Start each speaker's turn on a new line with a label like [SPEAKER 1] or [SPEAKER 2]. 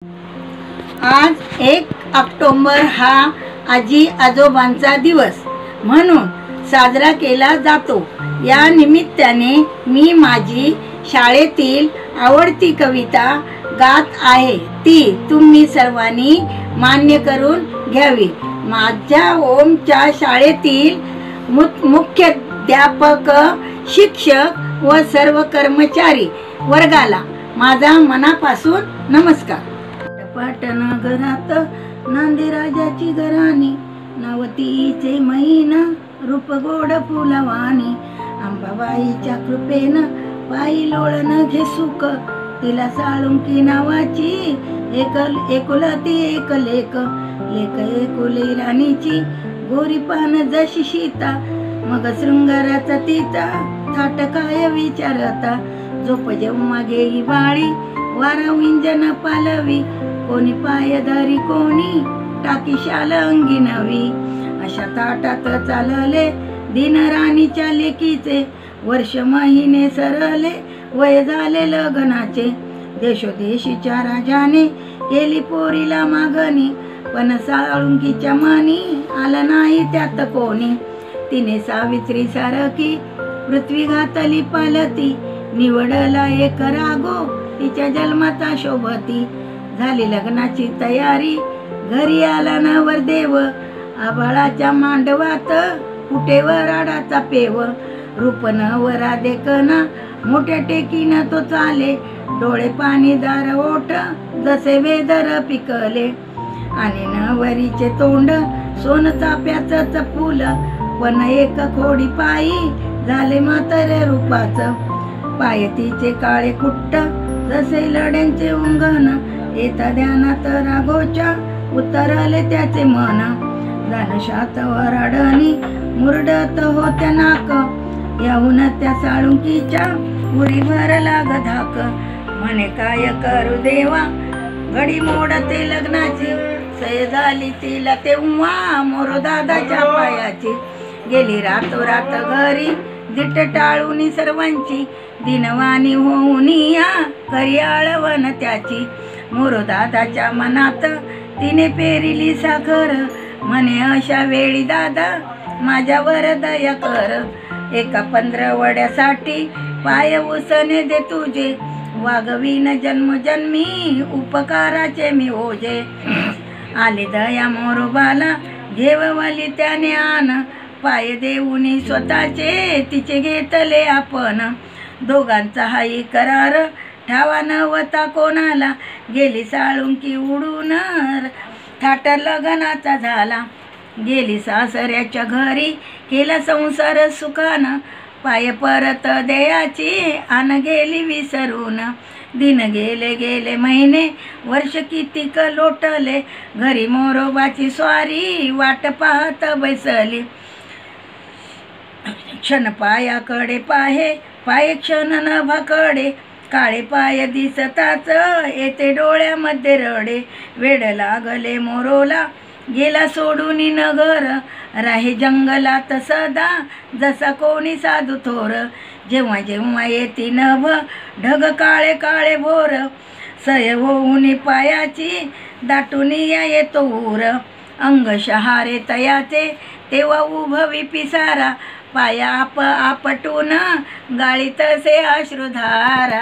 [SPEAKER 1] आज 1 ऑक्टोबर हा आजी आजोबांचा दिवस म्हणून साजरा केला जातो। या निमित्ताने मी माझी शाळेतील आवडती कविता गात आहे, ती तुम्ही सर्वांनी मान्य करून घ्यावी। माझ्या ओमच्या शाळेतील मुख्याध्यापक, शिक्षक व सर्व कर्मचारी वर्गाला माझा मनापासून नमस्कार। पाटणगरात नांदे राजाची घराणी, नवतीचे महिना रूप गोड फुलवाणी। अंबाबाईच्या कृपेनं पायी लोळण घे सुख, तिला साळुंकी नावाची एकुलती एक लेक। लेक एकुले राणीची गोरी पान जशी सीता, मग शृंगाराचा तिचा थाट काय विचारता। झोप जेव्हा घेई बाळी वारा विंजन पालवी, कोणी पायधारी कोणी टाकी शाल अंगी नवी। अशा ताटात चालले दिन राणीच्या लेकीचे, वर्ष महिने सरले वय झाले लग्नाचे। देशोदेशीच्या राजाने केली पोरीला मागणी, पण साळुंकीच्या मनी आला नाही त्यात कोणी। तिने सावित्री सारखी पृथ्वी घातली पालती, निवडला एक रागो तिच्या जन्माचा शोभती। झाली लग्नाची तयारी घरी आला नवरदेव, आभाळाच्या मांडवात कुठे वराडाचा पेव। रूप नवरा देखना मोठ्या टेकीनं तो चाले, डोळे पाणीदार ओठ जसे वेदर पिकले। आणि नवरीचे तोंड सोन चाप्याच फुल, पण एक खोडी पायी झाले म्हातारे रूपाचं। पाय तिचे काळे कुट्ट जसे लड्यांचे उंगण, येता ध्यानात राघोच्या उतरले त्याचे मन। दानशात वराडणी मुरडत होत्या नाक, याहून त्या साळुंकीच्या उरीवर लाग धाक। म्हणे काय करू देवा घडी मोडते लग्नाची, सय झाली तिला तेव्हा मोरो दादाच्या पायाची। गेली रातोरात घरी दिट टाळून सर्वांची, दिनवाणी होऊन या करी आळवण त्याची। मोरो दादाच्या मनात तिने पेरिली साखर, म्हणे अशा वेळी दादा माझ्यावर दया कर। एका 15 वड्यासाठी पाय उसने दे तुझे, वागवीन जन्मजन्मी उपकाराचे मी ओझे। आले दया मोरोबाला घेवली त्याने आन, पाय देऊनी स्वतःचे तिचे घेतले आपण। दोघांचा हाही करार ठावा नव्हता कोणाला, गेली साळुंकी उडून थाट लग्नाचा झाला। गेली सासऱ्याच्या घरी केला संसार सुखानं, पाय परत द्यायची आन गेली विसरून। दिन गेले गेले महिने वर्ष कितीक लोटले, घरी मोरोबाची स्वारी वाट पाहत बैसली। क्षण पायाकडे पाहे पाय क्षण नभाकडे, काळे पाय दिसताच येते डोळ्यामध्ये रडे। वेड लागले मोरोला गेला सोडून नगर, राहे जंगलात सदा जसा कोणी साधू थोर। जेव्हा जेव्हा येती नभ ढग काळे काळे भोर, सय होऊन पायाची दाटून येतो ऊर। अंग शहारे तयाचे तेव्हा उभवी पिसारा, पाया आपटून गाळीत से अश्रुधारा।